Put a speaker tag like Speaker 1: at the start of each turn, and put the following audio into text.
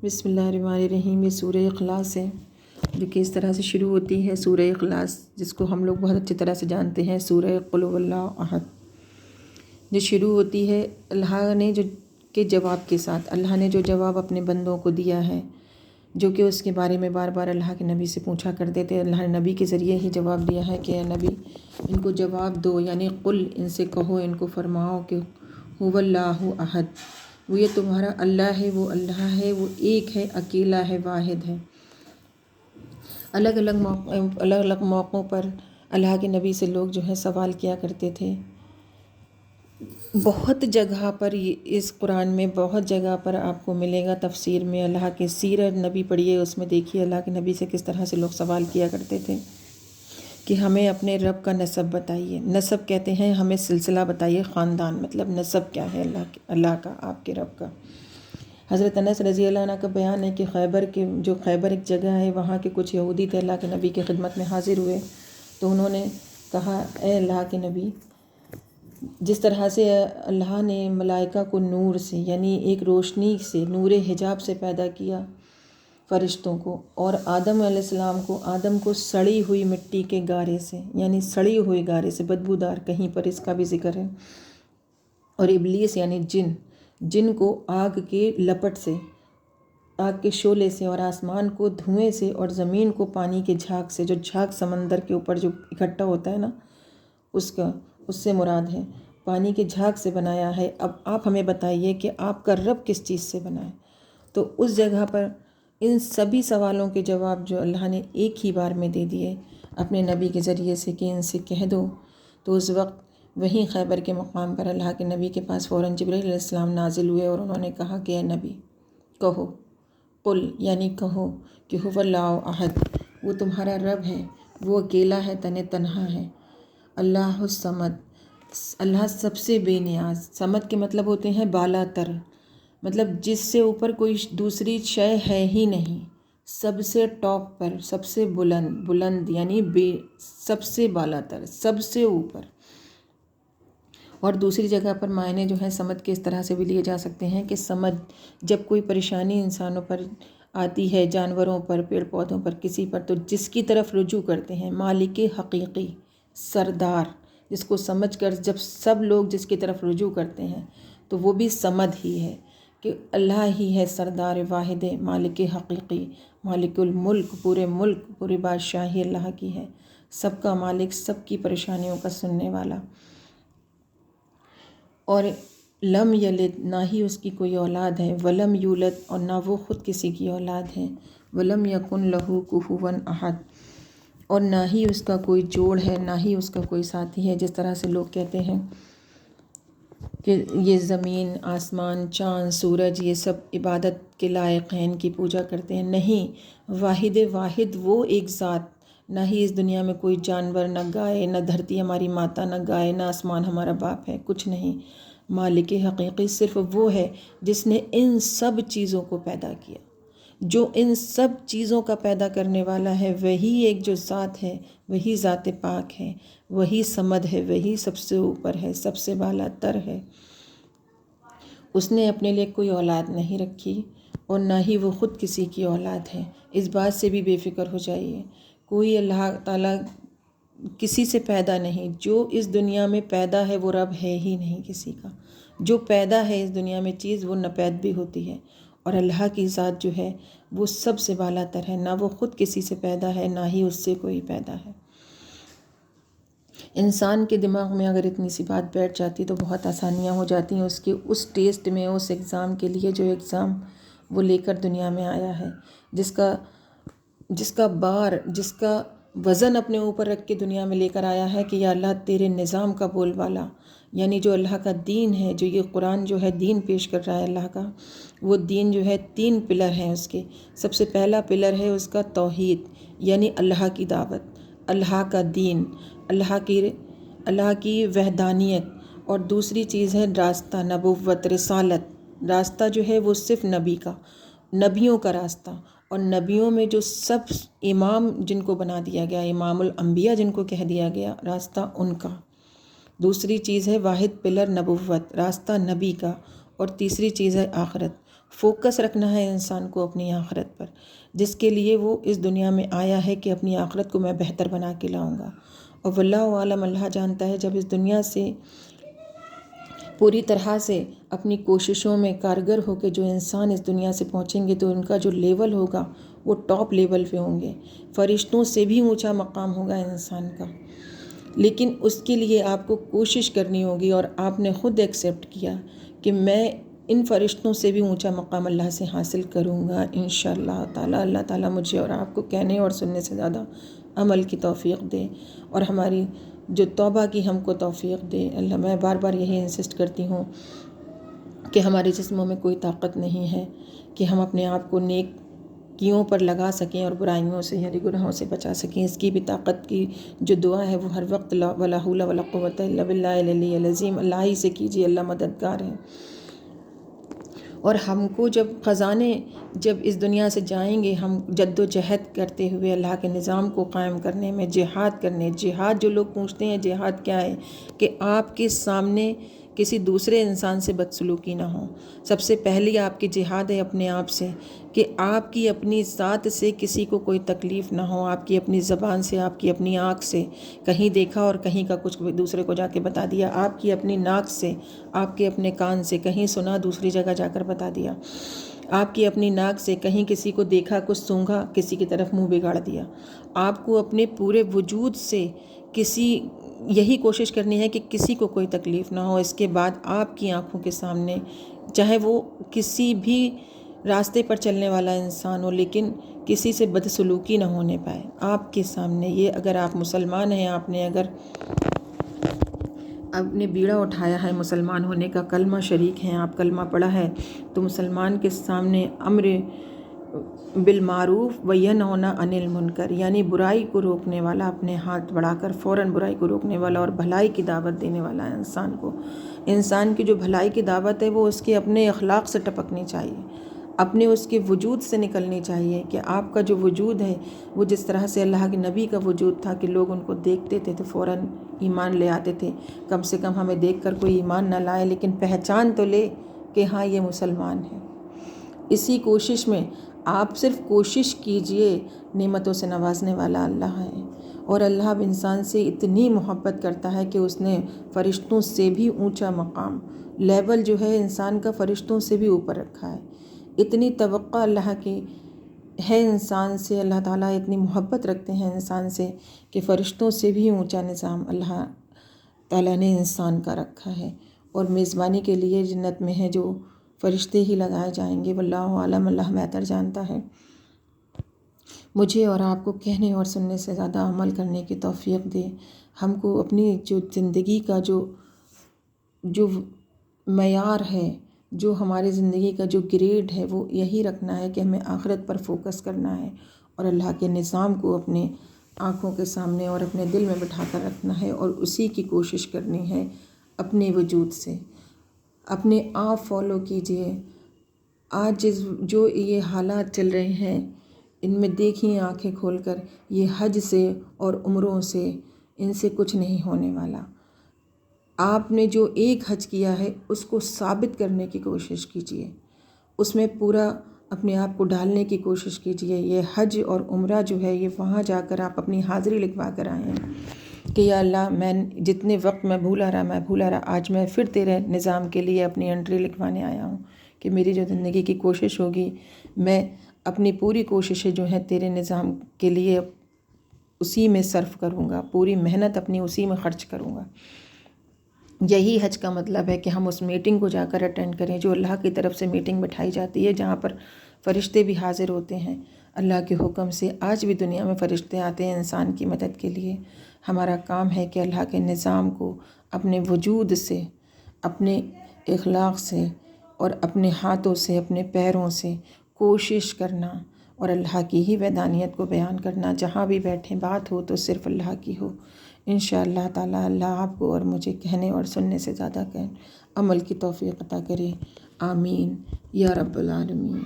Speaker 1: بسم اللہ الرحمن الرحیم۔ یہ سورہ اخلاص ہے جو کہ اس طرح سے شروع ہوتی ہے۔ سورہ اخلاص جس کو ہم لوگ بہت اچھی طرح سے جانتے ہیں، سورہ قل هو اللہ احد، جو شروع ہوتی ہے اللہ نے جو کے جواب کے ساتھ۔ اللہ نے جو جواب اپنے بندوں کو دیا ہے، جو کہ اس کے بارے میں بار بار اللہ کے نبی سے پوچھا کرتے تھے، اللہ نے نبی کے ذریعے ہی جواب دیا ہے کہ اے نبی ان کو جواب دو، یعنی قل، ان سے کہو، ان کو فرماؤ کہ هو اللہ احد، وہ یہ تمہارا اللہ ہے، وہ اللہ ہے، وہ ایک ہے، اکیلا ہے، واحد ہے۔ الگ الگ موقعوں پر اللہ کے نبی سے لوگ جو ہے سوال کیا کرتے تھے۔ بہت جگہ پر اس قرآن میں بہت جگہ پر آپ کو ملے گا تفسیر میں، اللہ کے سیرت نبی پڑھیے، اس میں دیکھیے اللہ کے نبی سے کس طرح سے لوگ سوال کیا کرتے تھے کہ ہمیں اپنے رب کا نسب بتائیے۔ نسب کہتے ہیں ہمیں سلسلہ بتائیے، خاندان، مطلب نسب کیا ہے اللہ کا، آپ کے رب کا۔ حضرت انس رضی اللہ عنہ کا بیان ہے کہ خیبر ایک جگہ ہے، وہاں کے کچھ یہودی تھے، اللہ کے نبی کی خدمت میں حاضر ہوئے تو انہوں نے کہا اے اللہ کے نبی، جس طرح سے اللہ نے ملائکہ کو نور سے، یعنی ایک روشنی سے، نور حجاب سے پیدا کیا فرشتوں کو، اور آدم علیہ السلام کو، آدم کو سڑی ہوئی مٹی کے گارے سے، یعنی سڑی ہوئی گارے سے، بدبودار، کہیں پر اس کا بھی ذکر ہے، اور ابلیس یعنی جن کو آگ کے لپٹ سے، آگ کے شعلے سے، اور آسمان کو دھوئیں سے، اور زمین کو پانی کے جھاگ سے، جو جھاگ سمندر کے اوپر جو اکٹھا ہوتا ہے نا، اس سے مراد ہے، پانی کے جھاگ سے بنایا ہے۔ اب آپ ہمیں بتائیے کہ آپ کا رب کس چیز سے بنا ہے؟ تو اس جگہ پر ان سبھی سوالوں کے جواب جو اللہ نے ایک ہی بار میں دے دیے اپنے نبی کے ذریعے سے کہ ان سے کہہ دو، تو اس وقت وہیں خیبر کے مقام پر اللہ کے نبی کے پاس فوراً جبرائیل علیہ السلام نازل ہوئے، اور انہوں نے کہا کہ اے نبی کہو، قل یعنی کہو کہ هو اللہ احد، وہ تمہارا رب ہے، وہ اکیلا ہے، تنہا ہے، اللہ الصمد، اللہ سب سے بے نیاز۔ صمد کے مطلب ہوتے ہیں بالا تر، مطلب جس سے اوپر کوئی دوسری شے ہے ہی نہیں، سب سے ٹاپ پر، سب سے بلند یعنی سب سے بالا تر، سب سے اوپر۔ اور دوسری جگہ پر معنی جو ہے صمد کے اس طرح سے بھی لیے جا سکتے ہیں کہ صمد جب کوئی پریشانی انسانوں پر آتی ہے، جانوروں پر، پیڑ پودوں پر، کسی پر، تو جس کی طرف رجوع کرتے ہیں، مالک حقیقی، سردار، جس کو سمجھ کر جب سب لوگ جس کی طرف رجوع کرتے ہیں تو وہ بھی صمد ہی ہے، کہ اللہ ہی ہے سردار واحد، مالک حقیقی، مالک الملک، ملک پوری بادشاہی اللہ کی ہے، سب کا مالک، سب کی پریشانیوں کا سننے والا۔ اور لم یلد، نہ ہی اس کی کوئی اولاد ہے، ولم یولد، اور نہ وہ خود کسی کی اولاد ہے، ولم یکن لہ کفوا احد، اور نہ ہی اس کا کوئی جوڑ ہے، نہ ہی اس کا کوئی ساتھی ہے۔ جس طرح سے لوگ کہتے ہیں کہ یہ زمین، آسمان، چاند، سورج، یہ سب عبادت کے لائق ہیں، ان کی پوجا کرتے ہیں، نہیں، واحد وہ ایک ذات، نہ ہی اس دنیا میں کوئی جانور، نہ گائے، نہ دھرتی ہماری ماتا، نہ گائے، نہ آسمان ہمارا باپ ہے، کچھ نہیں۔ مالک حقیقی صرف وہ ہے جس نے ان سب چیزوں کو پیدا کیا، جو ان سب چیزوں کا پیدا کرنے والا ہے، وہی ایک جو ذات ہے، وہی ذات پاک ہے، وہی صمد ہے، وہی سب سے اوپر ہے، سب سے بالا تر ہے۔ اس نے اپنے لیے کوئی اولاد نہیں رکھی، اور نہ ہی وہ خود کسی کی اولاد ہے۔ اس بات سے بھی بے فکر ہو جائیے، کوئی اللہ تعالیٰ کسی سے پیدا نہیں، جو اس دنیا میں پیدا ہے وہ رب ہے ہی نہیں کسی کا۔ جو پیدا ہے اس دنیا میں چیز، وہ ناپید بھی ہوتی ہے، اور اللہ کی ذات جو ہے وہ سب سے بالا تر ہے، نہ وہ خود کسی سے پیدا ہے، نہ ہی اس سے کوئی پیدا ہے۔ انسان کے دماغ میں اگر اتنی سی بات بیٹھ جاتی تو بہت آسانیاں ہو جاتی ہیں اس کے اس ٹیسٹ میں، اس ایگزام کے لیے جو ایگزام وہ لے کر دنیا میں آیا ہے، جس کا بار، جس کا وزن اپنے اوپر رکھ کے دنیا میں لے کر آیا ہے کہ یا اللہ تیرے نظام کا بول والا، یعنی جو اللہ کا دین ہے، جو یہ قرآن جو ہے دین پیش کر رہا ہے اللہ کا، وہ دین جو ہے 3 پلر ہیں اس کے۔ سب سے پہلا پلر ہے اس کا توحید، یعنی اللہ کی دعوت، اللہ کا دین، اللہ کی وحدانیت، اور دوسری چیز ہے راستہ، نبوت، رسالت، راستہ جو ہے وہ صرف نبی کا، نبیوں کا راستہ، اور نبیوں میں جو سب امام جن کو بنا دیا گیا، امام الانبیاء جن کو کہہ دیا گیا، راستہ ان کا۔ دوسری چیز ہے واحد پلر نبوت، راستہ نبی کا، اور تیسری چیز ہے آخرت، فوکس رکھنا ہے انسان کو اپنی آخرت پر، جس کے لیے وہ اس دنیا میں آیا ہے کہ اپنی آخرت کو میں بہتر بنا کے لاؤں گا۔ اور واللہ عالم، اللہ جانتا ہے جب اس دنیا سے پوری طرح سے اپنی کوششوں میں کارگر ہو کے جو انسان اس دنیا سے پہنچیں گے تو ان کا جو لیول ہوگا وہ ٹاپ لیول پہ ہوں گے، فرشتوں سے بھی اونچا مقام ہوگا انسان کا۔ لیکن اس کے لیے آپ کو کوشش کرنی ہوگی، اور آپ نے خود ایکسیپٹ کیا کہ میں ان فرشتوں سے بھی اونچا مقام اللہ سے حاصل کروں گا انشاءاللہ تعالی۔ اللہ تعالیٰ مجھے اور آپ کو کہنے اور سننے سے زیادہ عمل کی توفیق دے، اور ہماری جو توبہ کی ہم کو توفیق دے۔ اللہ، میں بار بار یہی انسسٹ کرتی ہوں کہ ہمارے جسموں میں کوئی طاقت نہیں ہے کہ ہم اپنے آپ کو نیکیوں پر لگا سکیں اور برائیوں سے یعنی گناہوں سے بچا سکیں۔ اس کی بھی طاقت کی جو دعا ہے وہ ہر وقت ولا حول ولا قوت الا باللہ العلی العظیم، اللہ ہی سے کیجیے، اللہ مددگار ہے۔ اور ہم کو جب خزانے جب اس دنیا سے جائیں گے، ہم جد و جہد کرتے ہوئے اللہ کے نظام کو قائم کرنے میں جہاد کرنے۔ جہاد جو لوگ پوچھتے ہیں جہاد کیا ہے، کہ آپ کے سامنے کسی دوسرے انسان سے بدسلوکی نہ ہو۔ سب سے پہلی آپ کی جہاد ہے اپنے آپ سے، کہ آپ کی اپنی ذات سے کسی کو کوئی تکلیف نہ ہو، آپ کی اپنی زبان سے، آپ کی اپنی آنکھ سے کہیں دیکھا اور کہیں کا کچھ دوسرے کو جا کے بتا دیا، آپ کی اپنی ناک سے، آپ کے اپنے کان سے کہیں سنا دوسری جگہ جا کر بتا دیا، آپ کی اپنی ناک سے کہیں کسی کو دیکھا کچھ سونگھا کسی کی طرف منہ بگاڑ دیا۔ آپ کو اپنے پورے وجود سے یہی کوشش کرنی ہے کہ کسی کو کوئی تکلیف نہ ہو۔ اس کے بعد آپ کی آنکھوں کے سامنے چاہے وہ کسی بھی راستے پر چلنے والا انسان ہو لیکن کسی سے بدسلوکی نہ ہونے پائے آپ کے سامنے۔ یہ اگر آپ مسلمان ہیں، آپ نے اگر اپنے بیڑا اٹھایا ہے مسلمان ہونے کا، کلمہ شریک ہیں، آپ کلمہ پڑھا ہے، تو مسلمان کے سامنے امر بالمعروف وینہی عن المنکر، یعنی برائی کو روکنے والا، اپنے ہاتھ بڑھا کر فوراً برائی کو روکنے والا اور بھلائی کی دعوت دینے والا انسان کی جو بھلائی کی دعوت ہے وہ اس کے اپنے اخلاق سے ٹپکنی چاہیے، اپنے اس کے وجود سے نکلنی چاہیے، کہ آپ کا جو وجود ہے وہ جس طرح سے اللہ کے نبی کا وجود تھا کہ لوگ ان کو دیکھتے تھے تو فوراً ایمان لے آتے تھے۔ کم سے کم ہمیں دیکھ کر کوئی ایمان نہ لائے لیکن پہچان تو لے کہ ہاں یہ مسلمان ہے۔ اسی کوشش میں آپ صرف کوشش کیجئے، نعمتوں سے نوازنے والا اللہ ہے، اور اللہ اب انسان سے اتنی محبت کرتا ہے کہ اس نے فرشتوں سے بھی اونچا مقام، لیول جو ہے انسان کا فرشتوں سے بھی اوپر رکھا ہے۔ اتنی توقع اللہ کی ہے انسان سے، اللہ تعالیٰ اتنی محبت رکھتے ہیں انسان سے کہ فرشتوں سے بھی اونچا نظام اللہ تعالیٰ نے انسان کا رکھا ہے، اور میزبانی کے لیے جنت میں ہے جو فرشتے ہی لگائے جائیں گے۔ واللہ عالم، اللہ بہتر جانتا ہے۔ مجھے اور آپ کو کہنے اور سننے سے زیادہ عمل کرنے کی توفیق دے۔ ہم کو اپنی جو زندگی کا جو معیار ہے، جو ہماری زندگی کا جو گریڈ ہے وہ یہی رکھنا ہے کہ ہمیں آخرت پر فوکس کرنا ہے، اور اللہ کے نظام کو اپنے آنکھوں کے سامنے اور اپنے دل میں بٹھا کر رکھنا ہے، اور اسی کی کوشش کرنی ہے اپنے وجود سے۔ اپنے آپ فالو کیجئے۔ آج جو یہ حالات چل رہے ہیں ان میں دیکھیں آنکھیں کھول کر، یہ حج سے اور عمروں سے ان سے کچھ نہیں ہونے والا۔ آپ نے جو ایک حج کیا ہے اس کو ثابت کرنے کی کوشش کیجئے، اس میں پورا اپنے آپ کو ڈالنے کی کوشش کیجئے۔ یہ حج اور عمرہ جو ہے یہ وہاں جا کر آپ اپنی حاضری لکھوا کر آئے ہیں کہ یا اللہ، میں جتنے وقت میں بھولا رہا، آج میں پھر تیرے نظام کے لیے اپنی انٹری لکھوانے آیا ہوں، کہ میری جو زندگی کی کوشش ہوگی میں اپنی پوری کوششیں جو ہیں تیرے نظام کے لیے اسی میں صرف کروں گا، پوری محنت اپنی اسی میں خرچ کروں گا۔ یہی حج کا مطلب ہے کہ ہم اس میٹنگ کو جا کر اٹینڈ کریں جو اللہ کی طرف سے میٹنگ بٹھائی جاتی ہے، جہاں پر فرشتے بھی حاضر ہوتے ہیں اللہ کے حکم سے۔ آج بھی دنیا میں فرشتے آتے ہیں انسان کی مدد کے لیے۔ ہمارا کام ہے کہ اللہ کے نظام کو اپنے وجود سے، اپنے اخلاق سے اور اپنے ہاتھوں سے، اپنے پیروں سے کوشش کرنا، اور اللہ کی ہی وحدانیت کو بیان کرنا۔ جہاں بھی بیٹھیں بات ہو تو صرف اللہ کی ہو۔ انشاءاللہ تعالی اللہ آپ کو اور مجھے کہنے اور سننے سے زیادہ عمل کی توفیق عطا کرے۔ آمین یا رب العالمین۔